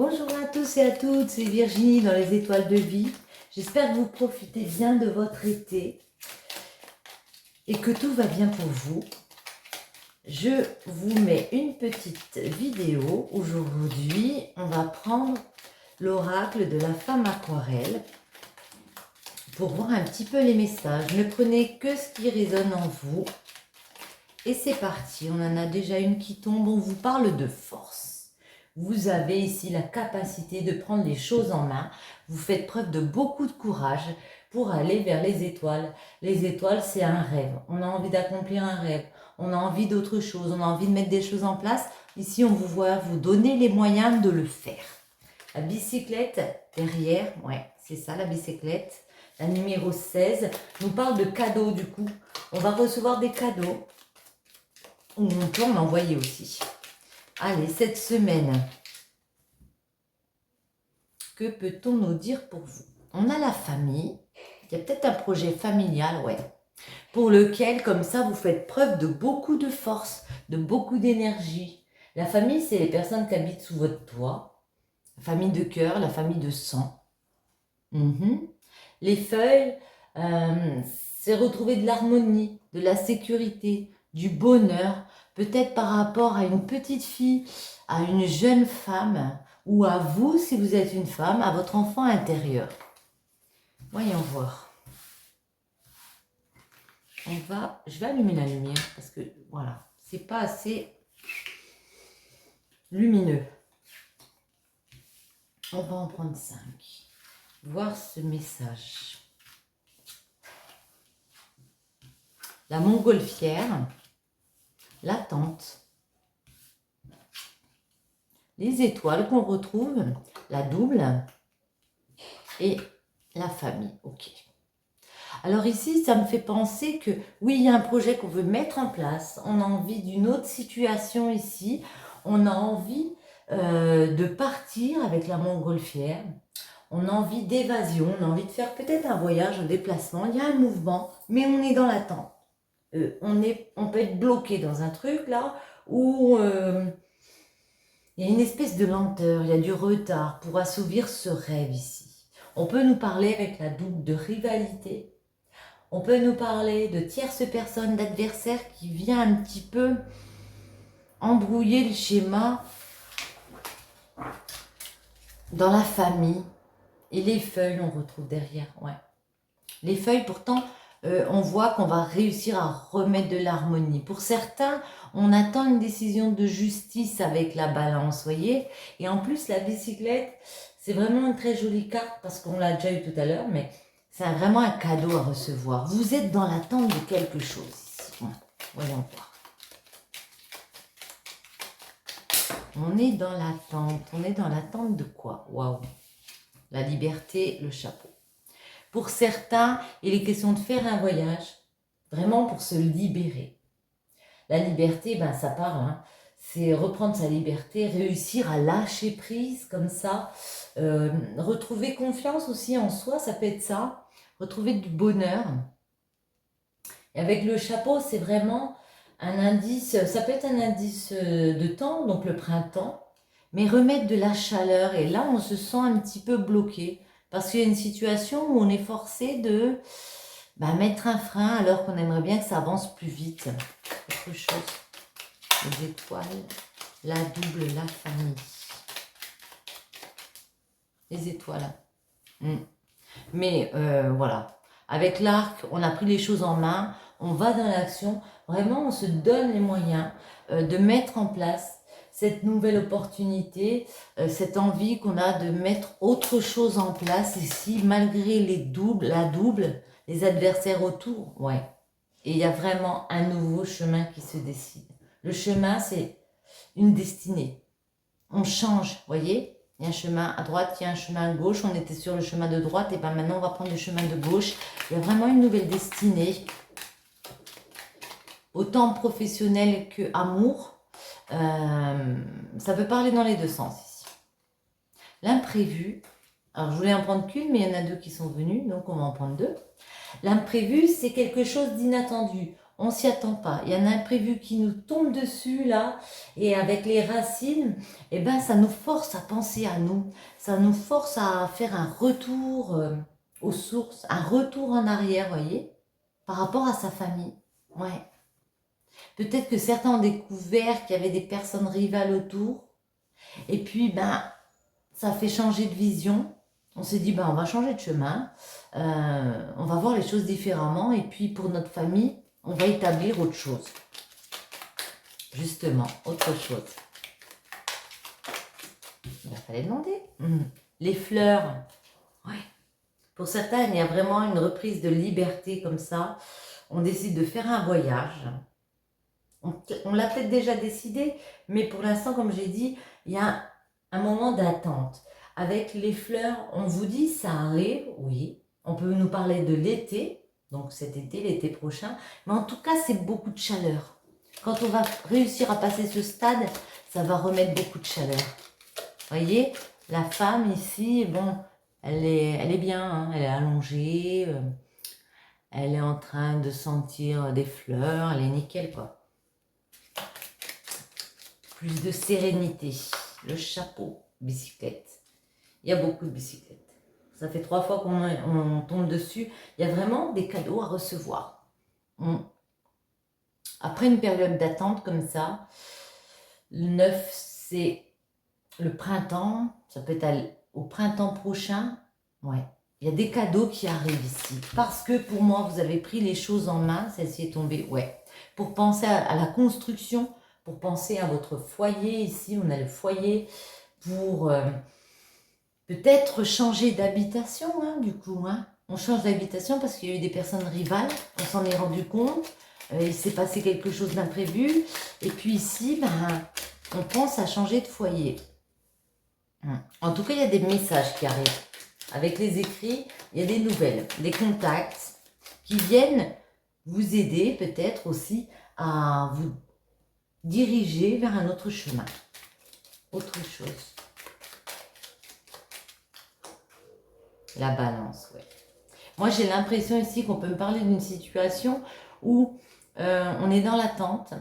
Bonjour à tous et à toutes, c'est Virginie dans les étoiles de vie. J'espère que vous profitez bien de votre été et que tout va bien pour vous. Je vous mets une petite vidéo. Aujourd'hui, on va prendre l'oracle de la femme aquarelle pour voir un petit peu les messages. Ne prenez que ce qui résonne en vous. Et c'est parti, on en a déjà une qui tombe. On vous parle de force. Vous avez ici la capacité de prendre les choses en main. Vous faites preuve de beaucoup de courage pour aller vers les étoiles. Les étoiles, c'est un rêve. On a envie d'accomplir un rêve. On a envie d'autre chose. On a envie de mettre des choses en place. Ici, on vous voit vous donner les moyens de le faire. La bicyclette derrière, ouais, c'est ça la bicyclette. La numéro 16 nous parle de cadeaux du coup. On va recevoir des cadeaux. Ou on peut en envoyer aussi. Allez, cette semaine, que peut-on nous dire pour vous? On a la famille. Il y a peut-être un projet familial, ouais. Pour lequel, comme ça, vous faites preuve de beaucoup de force, de beaucoup d'énergie. La famille, c'est les personnes qui habitent sous votre toit. La famille de cœur, la famille de sang. Les feuilles, c'est retrouver de l'harmonie, de la sécurité, du bonheur. Peut-être par rapport à une petite fille, à une jeune femme, ou à vous, si vous êtes une femme, à votre enfant intérieur. Voyons voir. Je vais allumer la lumière, parce que, voilà, c'est pas assez lumineux. On va en prendre 5. Voir ce message. La montgolfière, l'attente, les étoiles qu'on retrouve, la double et la famille. Ok. Alors ici, ça me fait penser que oui, il y a un projet qu'on veut mettre en place. On a envie d'une autre situation ici. On a envie de partir avec la montgolfière. On a envie d'évasion. On a envie de faire peut-être un voyage, un déplacement. Il y a un mouvement, mais on est dans l'attente. On peut être bloqué dans un truc là où il y a une espèce de lenteur, il y a du retard pour assouvir ce rêve ici. On peut nous parler avec la double de rivalité. On peut nous parler de tierce personne, d'adversaire qui vient un petit peu embrouiller le schéma dans la famille. Et les feuilles, on retrouve derrière, ouais. Les feuilles, pourtant, on voit qu'on va réussir à remettre de l'harmonie. Pour certains, on attend une décision de justice avec la balance, voyez. Et en plus, la bicyclette, c'est vraiment une très jolie carte parce qu'on l'a déjà eu tout à l'heure, mais c'est vraiment un cadeau à recevoir. Vous êtes dans l'attente de quelque chose ici. Bon, voyons voir. On est dans l'attente. On est dans l'attente de quoi? Waouh! La liberté, le chapeau. Pour certains, il est question de faire un voyage, vraiment pour se libérer. La liberté, ben ça parle, hein. C'est reprendre sa liberté, réussir à lâcher prise comme ça, retrouver confiance aussi en soi, ça peut être ça, retrouver du bonheur. Et avec le chapeau, c'est vraiment un indice, ça peut être un indice de temps, donc le printemps, mais remettre de la chaleur. Et là, on se sent un petit peu bloqué. Parce qu'il y a une situation où on est forcé de mettre un frein alors qu'on aimerait bien que ça avance plus vite. Autre chose. Les étoiles, la double, la famille. Les étoiles. Mais voilà. Avec l'arc, on a pris les choses en main. On va dans l'action. Vraiment, on se donne les moyens de mettre en place cette nouvelle opportunité, cette envie qu'on a de mettre autre chose en place ici, malgré la double, les adversaires autour, ouais. Et il y a vraiment un nouveau chemin qui se décide. Le chemin, c'est une destinée. On change, voyez? Il y a un chemin à droite, il y a un chemin à gauche. On était sur le chemin de droite, et bien maintenant, on va prendre le chemin de gauche. Il y a vraiment une nouvelle destinée. Autant professionnel que amour. Ça peut parler dans les deux sens ici. L'imprévu, alors je voulais en prendre qu'une, mais il y en a deux qui sont venus, donc on va en prendre deux. L'imprévu, c'est quelque chose d'inattendu. on s'y attend pas. Il y a un imprévu qui nous tombe dessus là, et avec les racines, eh ben, ça nous force à penser à nous. Ça nous force à faire un retour aux sources, un retour en arrière, voyez, par rapport à sa famille. Ouais. Peut-être que certains ont découvert qu'il y avait des personnes rivales autour, et puis, ben, ça fait changer de vision. On s'est dit, ben, on va changer de chemin, on va voir les choses différemment, et puis pour notre famille, on va établir autre chose. Justement, autre chose. Il fallait demander. Les fleurs. Ouais. Pour certains, il y a vraiment une reprise de liberté comme ça. On décide de faire un voyage. On l'a peut-être déjà décidé, mais pour l'instant, comme j'ai dit, il y a un moment d'attente. Avec les fleurs, on vous dit, ça arrive, oui. On peut nous parler de l'été, donc cet été, l'été prochain. Mais en tout cas, c'est beaucoup de chaleur. Quand on va réussir à passer ce stade, ça va remettre beaucoup de chaleur. Voyez, la femme ici, bon, elle est bien, hein, elle est allongée, elle est en train de sentir des fleurs, elle est nickel, quoi. Plus de sérénité. Le chapeau, bicyclette. Il y a beaucoup de bicyclettes. Ça fait 3 fois qu'on tombe dessus. Il y a vraiment des cadeaux à recevoir. Après une période d'attente comme ça, le 9, c'est le printemps. Ça peut être au printemps prochain. Ouais. Il y a des cadeaux qui arrivent ici. Parce que pour moi, vous avez pris les choses en main. Celle-ci est tombée. Ouais. Pour penser à la construction, pour penser à votre foyer. Ici, on a le foyer pour peut-être changer d'habitation, hein, du coup. Hein. On change d'habitation parce qu'il y a eu des personnes rivales. On s'en est rendu compte. Il s'est passé quelque chose d'imprévu. Et puis ici, ben, on pense à changer de foyer. En tout cas, il y a des messages qui arrivent. Avec les écrits, il y a des nouvelles, des contacts qui viennent vous aider peut-être aussi à vous diriger vers un autre chemin. Autre chose. La balance, oui. Moi, j'ai l'impression ici qu'on peut me parler d'une situation où on est dans l'attente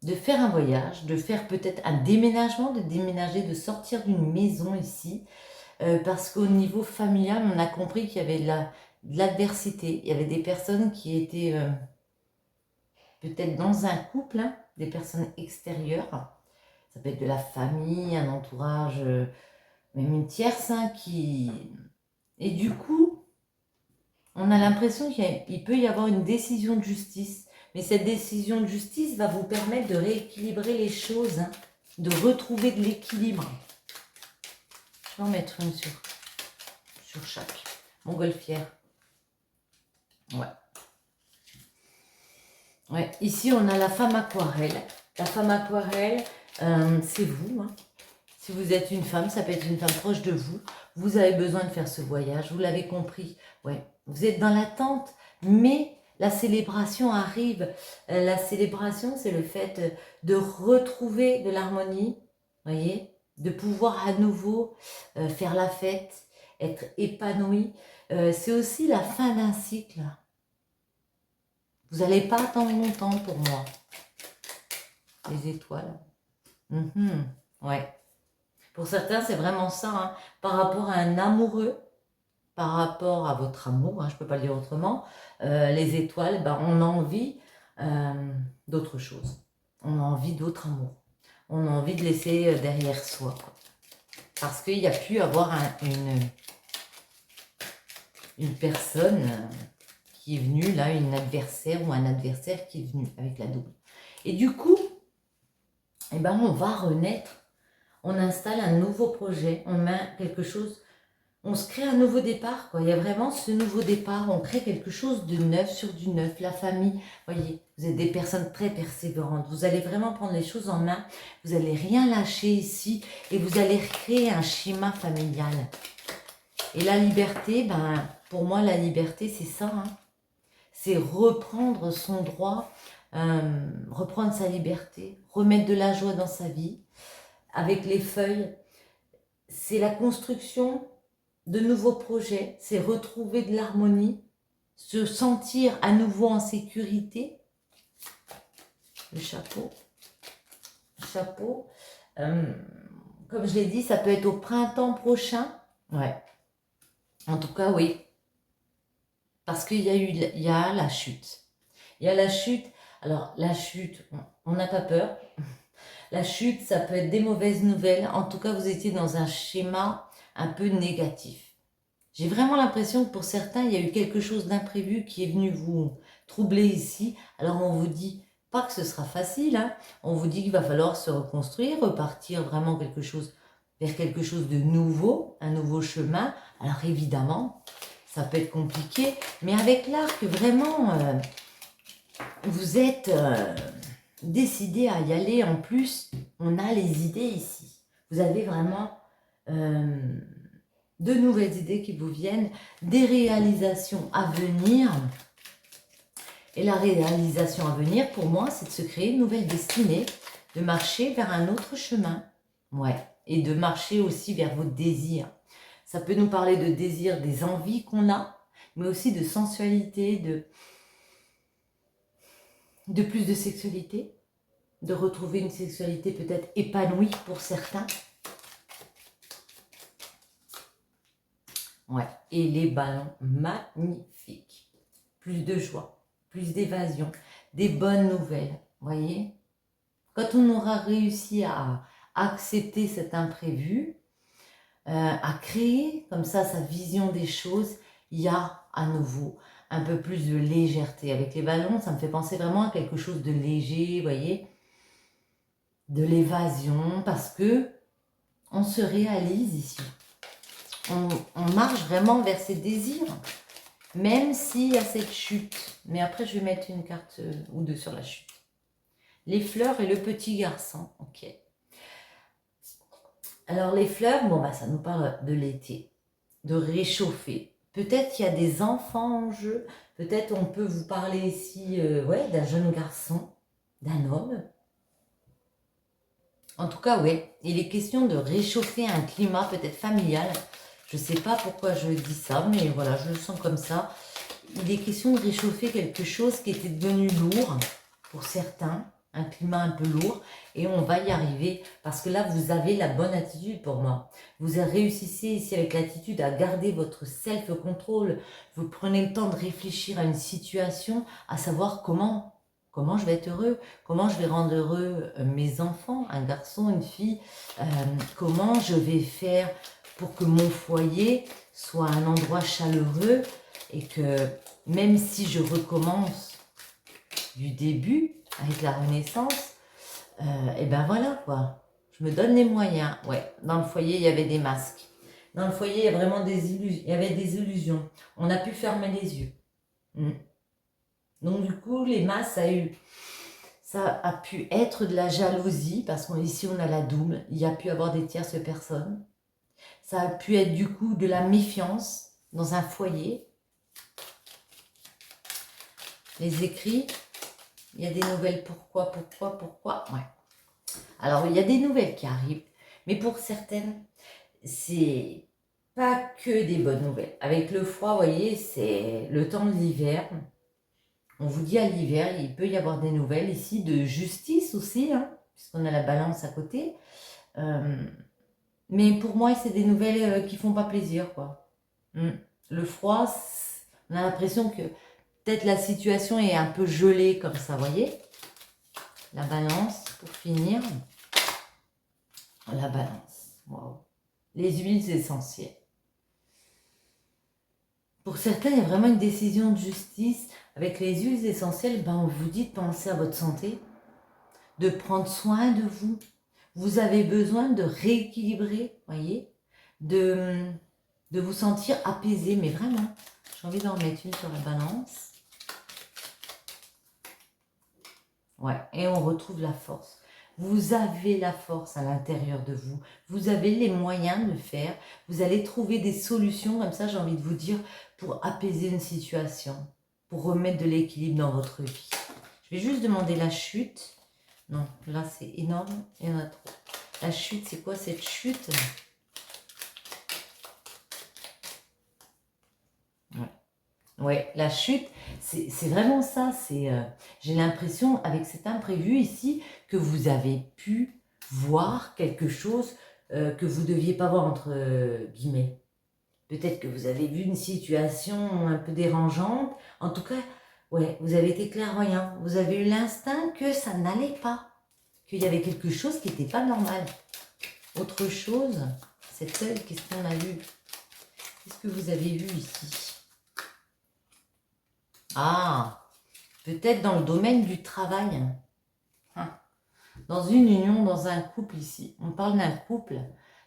de faire un voyage, de faire peut-être un déménagement, de déménager, de sortir d'une maison ici. Parce qu'au niveau familial, on a compris qu'il y avait de l'adversité. Il y avait des personnes qui étaient peut-être dans un couple, hein, des personnes extérieures. Ça peut être de la famille, un entourage, même une tierce, hein, qui... Et du coup, on a l'impression qu'il peut y avoir une décision de justice. Mais cette décision de justice va vous permettre de rééquilibrer les choses, hein, de retrouver de l'équilibre. Je vais en mettre une sur chaque. Montgolfière. Ouais. Ouais. Ici, on a la femme aquarelle. La femme aquarelle, c'est vous. Hein. Si vous êtes une femme, ça peut être une femme proche de vous. Vous avez besoin de faire ce voyage. Vous l'avez compris. Ouais. Vous êtes dans l'attente, mais la célébration arrive. La célébration, c'est le fait de retrouver de l'harmonie. Voyez, de pouvoir à nouveau faire la fête, être épanoui. C'est aussi la fin d'un cycle. Vous n'allez pas attendre longtemps pour moi. Les étoiles. Ouais. Pour certains, c'est vraiment ça. Hein. Par rapport à un amoureux, par rapport à votre amour, hein, je ne peux pas le dire autrement, les étoiles, ben, on a envie d'autre chose. On a envie d'autre amour. On a envie de laisser derrière soi. Quoi. Parce qu'il y a pu avoir une personne qui est venue, là, une adversaire ou un adversaire qui est venu avec la double. Et du coup, eh ben, on va renaître. On installe un nouveau projet, on met quelque chose, on se crée un nouveau départ. Quoi. Il y a vraiment ce nouveau départ, on crée quelque chose de neuf sur du neuf. La famille, voyez, vous êtes des personnes très persévérantes. Vous allez vraiment prendre les choses en main. Vous n'allez rien lâcher ici et vous allez recréer un schéma familial. Et la liberté, ben, pour moi, la liberté, c'est ça. Hein. C'est reprendre son droit, reprendre sa liberté, remettre de la joie dans sa vie. Avec les feuilles, c'est la construction de nouveaux projets, c'est retrouver de l'harmonie, se sentir à nouveau en sécurité, le chapeau. Chapeau. Comme je l'ai dit, ça peut être au printemps prochain. Ouais. En tout cas, oui. Parce qu'il y a la chute. Il y a la chute. Alors, la chute, on n'a pas peur. La chute, ça peut être des mauvaises nouvelles. En tout cas, vous étiez dans un schéma un peu négatif. J'ai vraiment l'impression que pour certains, il y a eu quelque chose d'imprévu qui est venu vous troubler ici. Alors, on vous dit pas que ce sera facile. Hein. On vous dit qu'il va falloir se reconstruire, repartir vraiment vers quelque chose de nouveau, un nouveau chemin. Alors, évidemment, ça peut être compliqué. Mais avec l'arc, vraiment, vous êtes... décidé à y aller. En plus, on a les idées ici. Vous avez vraiment de nouvelles idées qui vous viennent, des réalisations à venir. Et la réalisation à venir, pour moi, c'est de se créer une nouvelle destinée, de marcher vers un autre chemin. Ouais. Et de marcher aussi vers vos désirs. Ça peut nous parler de désirs, des envies qu'on a, mais aussi de sensualité, de plus de sexualité, de retrouver une sexualité peut-être épanouie pour certains. Ouais, et les ballons, magnifiques. Plus de joie, plus d'évasion, des bonnes nouvelles, voyez. Quand on aura réussi à accepter cet imprévu, à créer comme ça sa vision des choses, il y a à nouveau un peu plus de légèreté. Avec les ballons, ça me fait penser vraiment à quelque chose de léger, voyez, de l'évasion, parce que on se réalise ici. On marche vraiment vers ses désirs, même s'il y a cette chute. Mais après, je vais mettre une carte ou deux sur la chute. Les fleurs et le petit garçon. Ok. Alors, les fleurs, bon, bah, ça nous parle de l'été, de réchauffer. Peut-être qu'il y a des enfants en jeu. Peut-être on peut vous parler ici ouais, d'un jeune garçon, d'un homme. En tout cas, oui, il est question de réchauffer un climat peut-être familial. Je ne sais pas pourquoi je dis ça, mais voilà, je le sens comme ça. Il est question de réchauffer quelque chose qui était devenu lourd pour certains, un climat un peu lourd, et on va y arriver parce que là, vous avez la bonne attitude pour moi. Vous réussissez ici avec l'attitude à garder votre self-control. Vous prenez le temps de réfléchir à une situation, à savoir comment je vais être heureux, comment je vais rendre heureux mes enfants, un garçon, une fille, comment je vais faire pour que mon foyer soit un endroit chaleureux et que même si je recommence du début avec la renaissance, et ben voilà quoi, je me donne les moyens. Ouais, dans le foyer il y avait des masques, dans le foyer il y a vraiment il y avait des illusions, on a pu fermer les yeux. Donc du coup les masques ça a pu être de la jalousie parce qu'ici on a la double, il y a pu avoir des tierces personnes. Ça a pu être du coup de la méfiance dans un foyer. Les écrits, il y a des nouvelles pourquoi. Ouais. Alors il y a des nouvelles qui arrivent, mais pour certaines, c'est pas que des bonnes nouvelles. Avec le froid, vous voyez, c'est le temps de l'hiver. On vous dit à l'hiver, il peut y avoir des nouvelles ici de justice aussi, hein, puisqu'on a la balance à côté. Mais pour moi, c'est des nouvelles qui font pas plaisir, quoi. Le froid, on a l'impression que peut-être la situation est un peu gelée comme ça, voyez. La balance, pour finir. La balance, waouh. Les huiles essentielles. Pour certains, il y a vraiment une décision de justice. Avec les huiles essentielles, ben, on vous dit de penser à votre santé, de prendre soin de vous. Vous avez besoin de rééquilibrer, voyez, de vous sentir apaisé, mais vraiment. J'ai envie d'en mettre une sur la balance. Ouais, et on retrouve la force. Vous avez la force à l'intérieur de vous. Vous avez les moyens de le faire. Vous allez trouver des solutions, comme ça j'ai envie de vous dire, pour apaiser une situation, pour remettre de l'équilibre dans votre vie. Je vais juste demander la chute. Non, là c'est énorme, il y en a trop. La chute, c'est quoi cette chute? Ouais. Ouais, la chute, c'est vraiment ça. J'ai l'impression, avec cet imprévu ici, que vous avez pu voir quelque chose que vous ne deviez pas voir, entre guillemets. Peut-être que vous avez vu une situation un peu dérangeante. En tout cas, ouais, vous avez été clairvoyant. Vous avez eu l'instinct que ça n'allait pas. Qu'il y avait quelque chose qui n'était pas normal. Autre chose, cet œil, qu'est-ce qu'on a vu? Qu'est-ce que vous avez vu ici? Ah, peut-être dans le domaine du travail. Ah, dans une union, dans un couple ici. On parle d'un couple,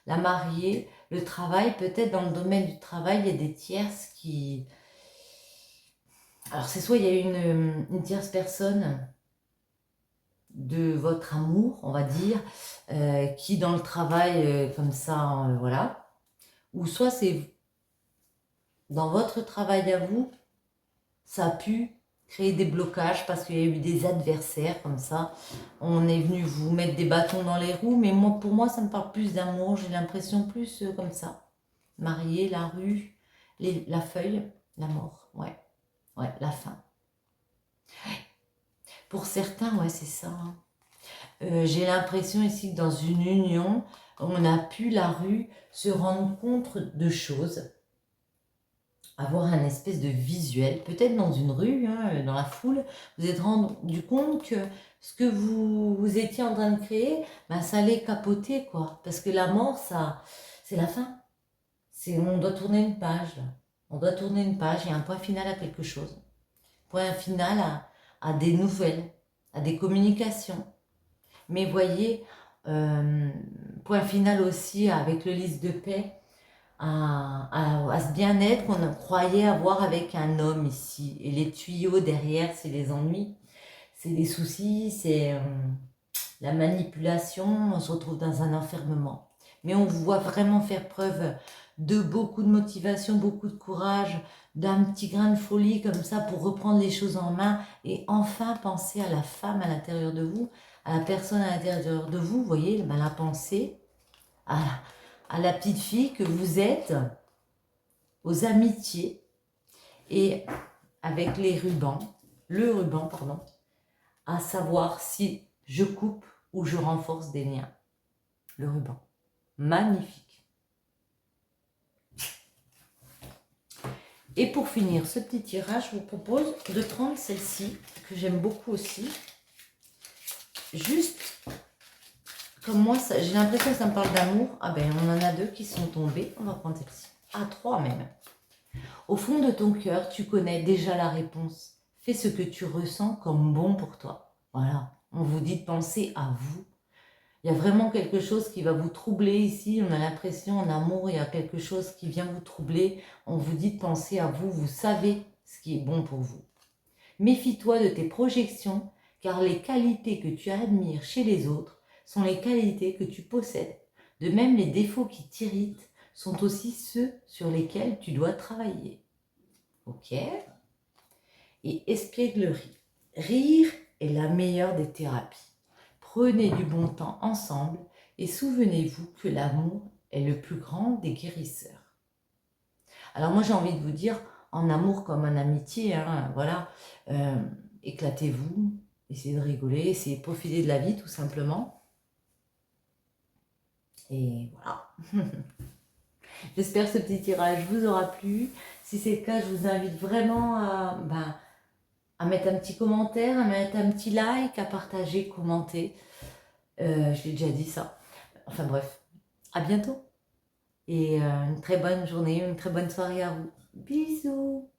la mariée, le travail, peut-être dans le domaine du travail, il y a des tierces qui... Alors c'est soit il y a une tierce personne de votre amour, on va dire, qui dans le travail, comme ça, voilà. Ou soit c'est dans votre travail à vous, ça a pu créer des blocages parce qu'il y a eu des adversaires comme ça. On est venu vous mettre des bâtons dans les roues, mais moi, pour moi, ça me parle plus d'amour. J'ai l'impression plus comme ça. Marié, la rue, la feuille, la mort. Ouais, ouais, la fin. Pour certains, ouais, c'est ça. Hein. J'ai l'impression ici que dans une union, on a pu, la rue, se rendre compte de choses, avoir un espèce de visuel, peut-être dans une rue, hein, dans la foule, vous êtes rendu compte que ce que vous étiez en train de créer, ben, ça allait capoter, quoi. Parce que la mort, ça, c'est la fin. On doit tourner une page, là. On doit tourner une page, il y a un point final à quelque chose. Point final à des nouvelles, à des communications. Mais voyez, point final aussi avec le lys de paix, à ce bien-être qu'on croyait avoir avec un homme ici. Et les tuyaux derrière, c'est les ennuis, c'est les soucis, c'est la manipulation, on se retrouve dans un enfermement. Mais on vous voit vraiment faire preuve de beaucoup de motivation, beaucoup de courage, d'un petit grain de folie comme ça pour reprendre les choses en main et enfin penser à la femme à l'intérieur de vous, à la personne à l'intérieur de vous, vous voyez, ben, la pensée, à, à la petite fille que vous êtes, aux amitiés et avec les rubans, le ruban, pardon, à savoir si je coupe ou je renforce des liens. Le ruban. Magnifique. Et pour finir ce petit tirage, je vous propose de prendre celle-ci, que j'aime beaucoup aussi. Juste, comme moi, j'ai l'impression que ça me parle d'amour. Ah ben, on en a deux qui sont tombés. On va prendre celle-ci. Ah, trois même. Au fond de ton cœur, tu connais déjà la réponse. Fais ce que tu ressens comme bon pour toi. Voilà. On vous dit de penser à vous. Il y a vraiment quelque chose qui va vous troubler ici. On a l'impression, en amour, il y a quelque chose qui vient vous troubler. On vous dit de penser à vous. Vous savez ce qui est bon pour vous. Méfie-toi de tes projections, car les qualités que tu admires chez les autres sont les qualités que tu possèdes. De même, les défauts qui t'irritent sont aussi ceux sur lesquels tu dois travailler. Ok? Et espièglerie. Rire est la meilleure des thérapies. Prenez du bon temps ensemble et souvenez-vous que l'amour est le plus grand des guérisseurs. Alors moi j'ai envie de vous dire, en amour comme en amitié, hein, voilà, éclatez-vous, essayez de rigoler, essayez de profiter de la vie tout simplement. Et voilà. J'espère que ce petit tirage vous aura plu. Si c'est le cas, je vous invite vraiment à mettre un petit commentaire, à mettre un petit like, à partager, commenter. Je l'ai déjà dit ça. Enfin bref, à bientôt. Et une très bonne journée, une très bonne soirée à vous. Bisous.